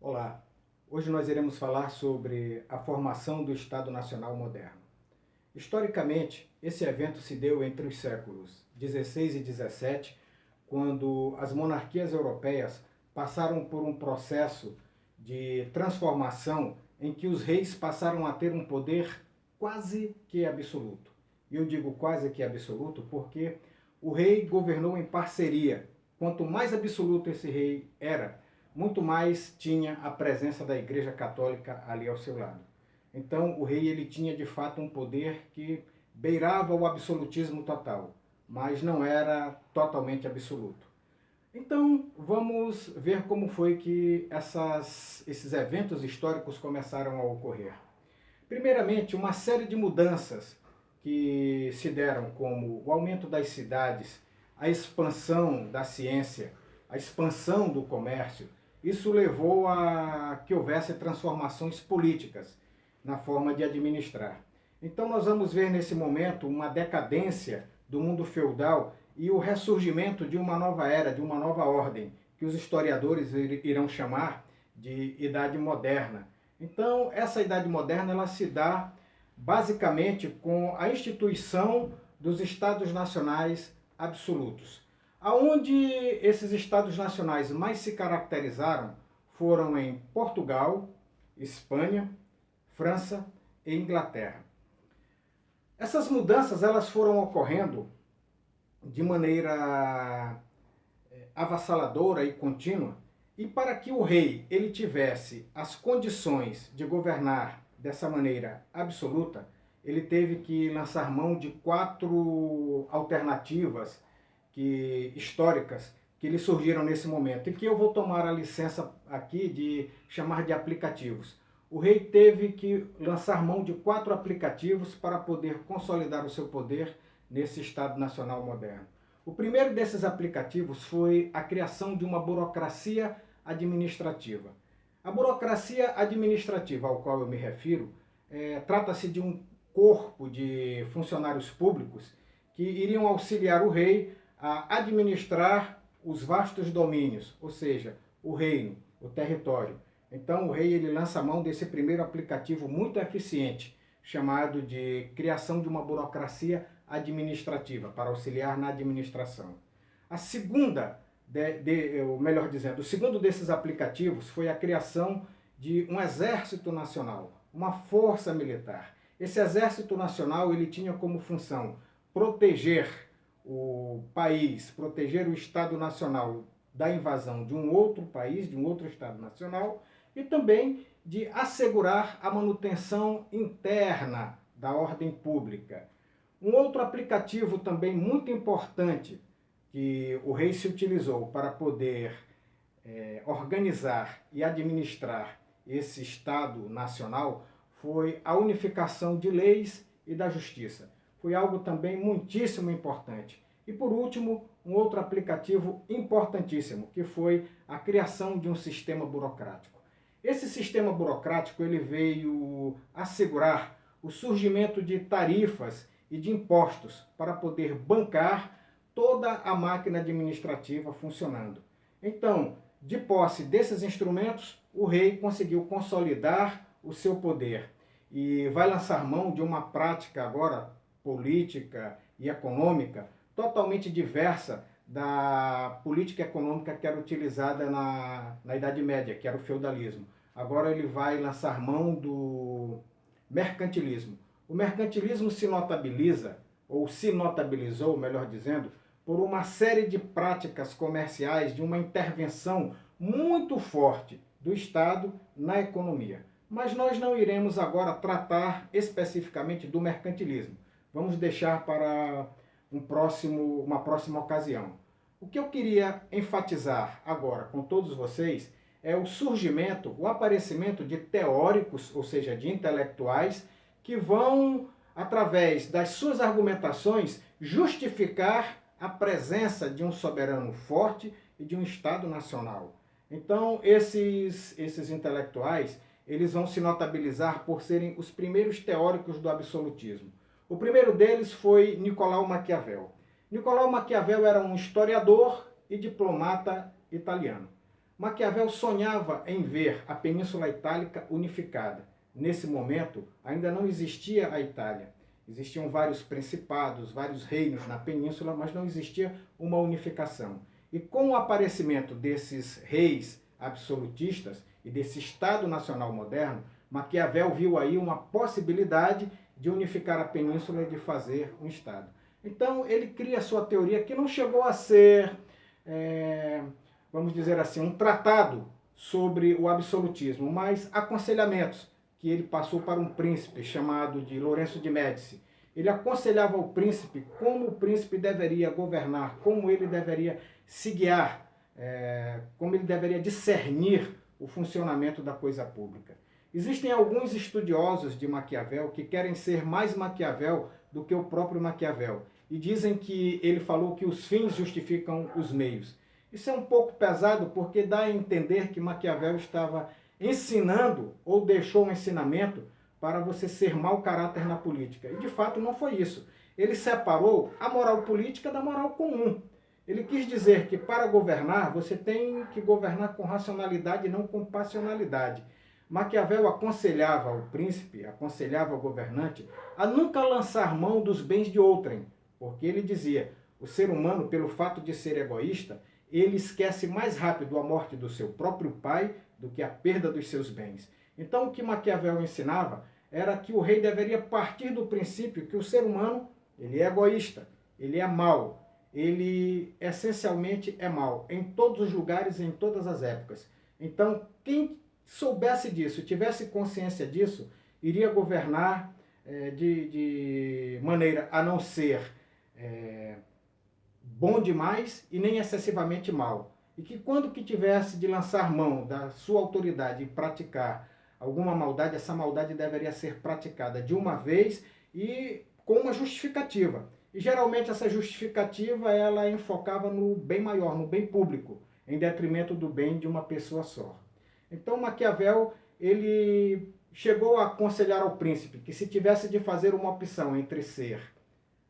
Olá, hoje nós iremos falar sobre a formação do Estado Nacional moderno. Historicamente, esse evento se deu entre os séculos XVI e XVII, quando as monarquias europeias passaram por um processo de transformação em que os reis passaram a ter um poder quase que absoluto. E eu digo quase que absoluto porque o rei governou em parceria. Quanto mais absoluto esse rei era, muito mais tinha a presença da Igreja Católica ali ao seu lado. Então, o rei ele tinha de fato um poder que beirava o absolutismo total, mas não era totalmente absoluto. Então, vamos ver como foi que esses eventos históricos começaram a ocorrer. Primeiramente, uma série de mudanças que se deram, como o aumento das cidades, a expansão da ciência, a expansão do comércio. Isso levou a que houvesse transformações políticas na forma de administrar. Então nós vamos ver nesse momento uma decadência do mundo feudal e o ressurgimento de uma nova era, de uma nova ordem, que os historiadores irão chamar de Idade Moderna. Então, essa Idade Moderna ela se dá basicamente com a instituição dos Estados Nacionais absolutos. Aonde esses Estados Nacionais mais se caracterizaram foram em Portugal, Espanha, França e Inglaterra. Essas mudanças elas foram ocorrendo de maneira avassaladora e contínua, e para que o rei ele tivesse as condições de governar dessa maneira absoluta, ele teve que lançar mão de 4 alternativas históricas que lhe surgiram nesse momento, e que eu vou tomar a licença aqui de chamar de aplicativos. O rei teve que lançar mão de 4 aplicativos para poder consolidar o seu poder nesse Estado Nacional moderno. O primeiro desses aplicativos foi a criação de uma burocracia administrativa. A burocracia administrativa ao qual eu me refiro trata-se de um corpo de funcionários públicos que iriam auxiliar o rei a administrar os vastos domínios, ou seja, o reino, o território. Então o rei ele lança a mão desse primeiro aplicativo muito eficiente, chamado de criação de uma burocracia administrativa, para auxiliar na administração. A segunda, ou melhor dizendo, o segundo desses aplicativos foi a criação de um exército nacional, uma força militar. Esse exército nacional ele tinha como função proteger o país, proteger o Estado Nacional da invasão de um outro país, de um outro Estado Nacional, e também de assegurar a manutenção interna da ordem pública. Um outro aplicativo também muito importante que o rei se utilizou para poder organizar e administrar esse Estado Nacional foi a unificação de leis e da justiça. Foi algo também muitíssimo importante. E por último, um outro aplicativo importantíssimo, que foi a criação de um sistema burocrático. Esse sistema burocrático ele veio assegurar o surgimento de tarifas e de impostos para poder bancar toda a máquina administrativa funcionando. Então, de posse desses instrumentos, o rei conseguiu consolidar o seu poder e vai lançar mão de uma prática agora política e econômica totalmente diversa da política econômica que era utilizada na Idade Média, que era o feudalismo. Agora ele vai lançar mão do mercantilismo. O mercantilismo se notabiliza, ou se notabilizou, melhor dizendo, por uma série de práticas comerciais, de uma intervenção muito forte do Estado na economia. Mas nós não iremos agora tratar especificamente do mercantilismo. Vamos deixar para uma próxima ocasião. O que eu queria enfatizar agora com todos vocês é o surgimento, o aparecimento de teóricos, ou seja, de intelectuais, que vão, através das suas argumentações, justificar a presença de um soberano forte e de um Estado nacional. Então, esses intelectuais, eles vão se notabilizar por serem os primeiros teóricos do absolutismo. O primeiro deles foi Nicolau Maquiavel. Nicolau Maquiavel era um historiador e diplomata italiano. Maquiavel sonhava em ver a Península Itálica unificada. Nesse momento, ainda não existia a Itália. Existiam vários principados, vários reinos na península, mas não existia uma unificação. E com o aparecimento desses reis absolutistas e desse Estado Nacional moderno, Maquiavel viu aí uma possibilidade de unificar a península e de fazer um Estado. Então ele cria a sua teoria, que não chegou a ser, vamos dizer assim, um tratado sobre o absolutismo, mas aconselhamentos que ele passou para um príncipe chamado de Lourenço de Médici. Ele aconselhava ao príncipe como o príncipe deveria governar, como ele deveria se guiar, como ele deveria discernir o funcionamento da coisa pública. Existem alguns estudiosos de Maquiavel que querem ser mais Maquiavel do que o próprio Maquiavel e dizem que ele falou que os fins justificam os meios. Isso é um pouco pesado porque dá a entender que Maquiavel estava ensinando ou deixou um ensinamento para você ser mau caráter na política. E de fato não foi isso. Ele separou a moral política da moral comum. Ele quis dizer que para governar, você tem que governar com racionalidade e não com passionalidade. Maquiavel aconselhava o príncipe, aconselhava o governante a nunca lançar mão dos bens de outrem, porque ele dizia, o ser humano, pelo fato de ser egoísta, ele esquece mais rápido a morte do seu próprio pai do que a perda dos seus bens. Então o que Maquiavel ensinava era que o rei deveria partir do princípio que o ser humano, ele é egoísta, ele é mau, ele essencialmente é mau, em todos os lugares e em todas as épocas. Então quem soubesse disso, tivesse consciência disso, iria governar de maneira a não ser bom demais e nem excessivamente mal. E que quando que tivesse de lançar mão da sua autoridade e praticar alguma maldade, essa maldade deveria ser praticada de uma vez e com uma justificativa. E geralmente essa justificativa ela enfocava no bem maior, no bem público, em detrimento do bem de uma pessoa só. Então Maquiavel, ele chegou a aconselhar ao príncipe que se tivesse de fazer uma opção entre ser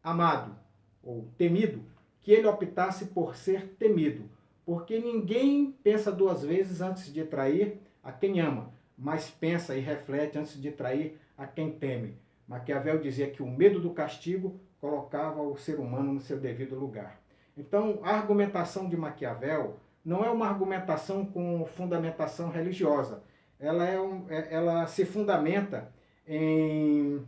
amado ou temido, que ele optasse por ser temido, porque ninguém pensa duas vezes antes de trair a quem ama, mas pensa e reflete antes de trair a quem teme. Maquiavel dizia que o medo do castigo colocava o ser humano no seu devido lugar. Então, a argumentação de Maquiavel não é uma argumentação com fundamentação religiosa. Ela se fundamenta em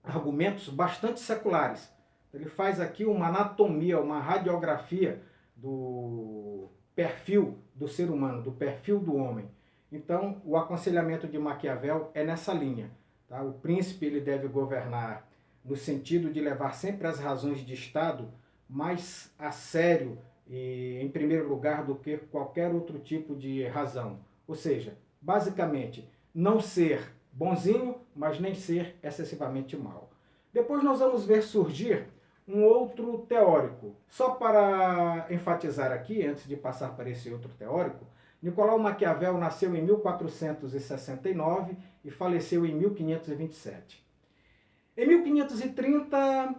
argumentos bastante seculares. Ele faz aqui uma anatomia, uma radiografia do perfil do ser humano, do perfil do homem. Então, o aconselhamento de Maquiavel é nessa linha. Tá? O príncipe ele deve governar no sentido de levar sempre as razões de Estado mais a sério e em primeiro lugar do que qualquer outro tipo de razão. Ou seja, basicamente, não ser bonzinho, mas nem ser excessivamente mau. Depois nós vamos ver surgir um outro teórico. Só para enfatizar aqui, antes de passar para esse outro teórico, Nicolau Maquiavel nasceu em 1469 e faleceu em 1527. Em 1530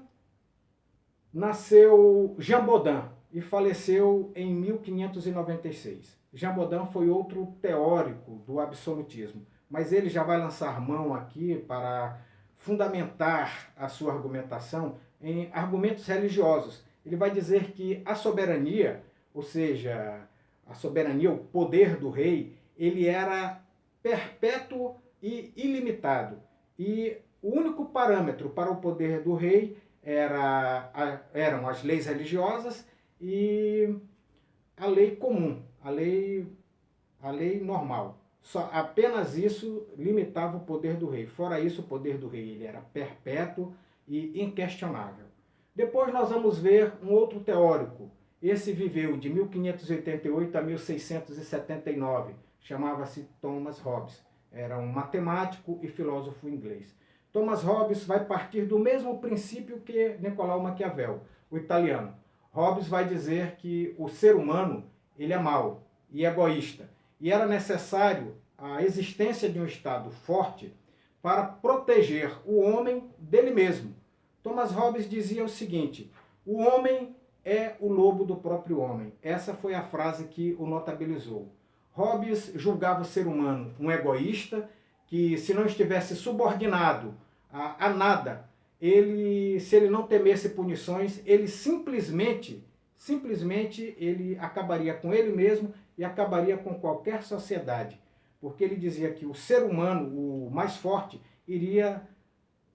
nasceu Jean Bodin e faleceu em 1596. Jean Bodin foi outro teórico do absolutismo, mas ele já vai lançar mão aqui para fundamentar a sua argumentação em argumentos religiosos. Ele vai dizer que a soberania, ou seja, a soberania, o poder do rei, ele era perpétuo e ilimitado. E o único parâmetro para o poder do rei eram as leis religiosas e a lei comum, a lei normal. Apenas isso limitava o poder do rei. Fora isso, o poder do rei ele era perpétuo e inquestionável. Depois nós vamos ver um outro teórico. Esse viveu de 1588 a 1679. Chamava-se Thomas Hobbes. Era um matemático e filósofo inglês. Thomas Hobbes vai partir do mesmo princípio que Nicolau Maquiavel, o italiano. Hobbes vai dizer que o ser humano ele é mau e egoísta. E era necessário a existência de um Estado forte para proteger o homem dele mesmo. Thomas Hobbes dizia o seguinte: o homem é o lobo do próprio homem. Essa foi a frase que o notabilizou. Hobbes julgava o ser humano um egoísta, que se não estivesse subordinado a nada, se ele não temesse punições, ele simplesmente ele acabaria com ele mesmo e acabaria com qualquer sociedade. Porque ele dizia que o ser humano, o mais forte, iria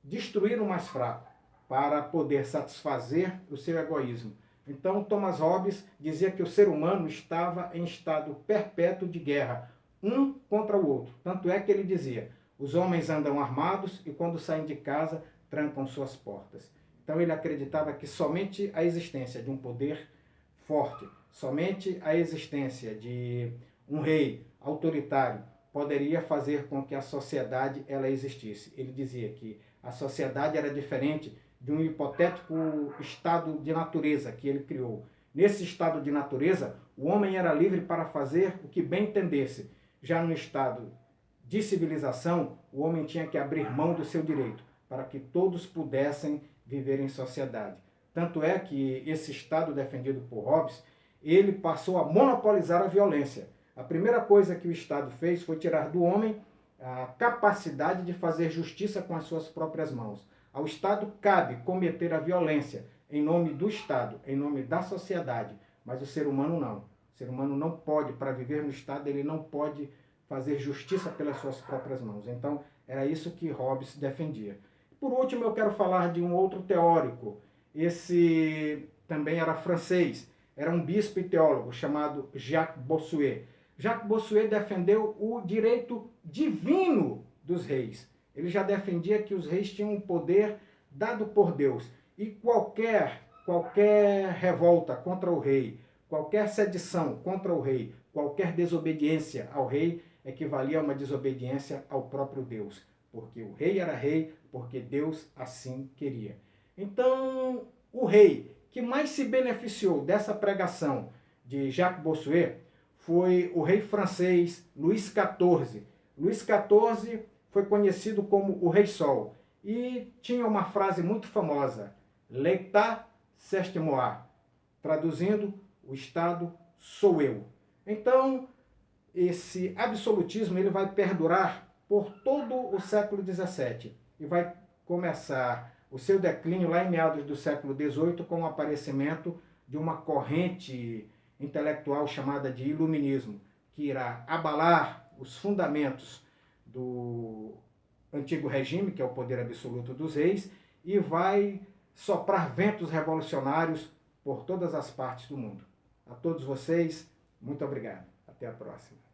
destruir o mais fraco para poder satisfazer o seu egoísmo. Então, Thomas Hobbes dizia que o ser humano estava em estado perpétuo de guerra, um contra o outro. Tanto é que ele dizia: os homens andam armados e quando saem de casa trancam suas portas. Então ele acreditava que somente a existência de um poder forte, somente a existência de um rei autoritário poderia fazer com que a sociedade ela existisse. Ele dizia que a sociedade era diferente de um hipotético estado de natureza que ele criou. Nesse estado de natureza, o homem era livre para fazer o que bem entendesse. Já no estado de civilização, o homem tinha que abrir mão do seu direito para que todos pudessem viver em sociedade. Tanto é que esse estado defendido por Hobbes, ele passou a monopolizar a violência. A primeira coisa que o Estado fez foi tirar do homem a capacidade de fazer justiça com as suas próprias mãos. Ao Estado cabe cometer a violência em nome do Estado, em nome da sociedade, mas o ser humano não. O ser humano não pode, para viver no Estado, ele não pode fazer justiça pelas suas próprias mãos. Então, era isso que Hobbes defendia. Por último, eu quero falar de um outro teórico. Esse também era francês, era um bispo e teólogo chamado Jacques Bossuet. Jacques Bossuet defendeu o direito divino dos reis. Ele já defendia que os reis tinham um poder dado por Deus. E qualquer revolta contra o rei, qualquer sedição contra o rei, qualquer desobediência ao rei, equivalia a uma desobediência ao próprio Deus. Porque o rei era rei, porque Deus assim queria. Então, o rei que mais se beneficiou dessa pregação de Jacques Bossuet foi o rei francês Luís XIV. Luís XIV foi conhecido como o Rei Sol e tinha uma frase muito famosa: L'État c'est moi, traduzindo, o Estado sou eu. Então, esse absolutismo ele vai perdurar por todo o século XVII e vai começar o seu declínio lá em meados do século XVIII com o aparecimento de uma corrente intelectual chamada de iluminismo, que irá abalar os fundamentos do antigo regime, que é o poder absoluto dos reis, e vai soprar ventos revolucionários por todas as partes do mundo. A todos vocês, muito obrigado. Até a próxima.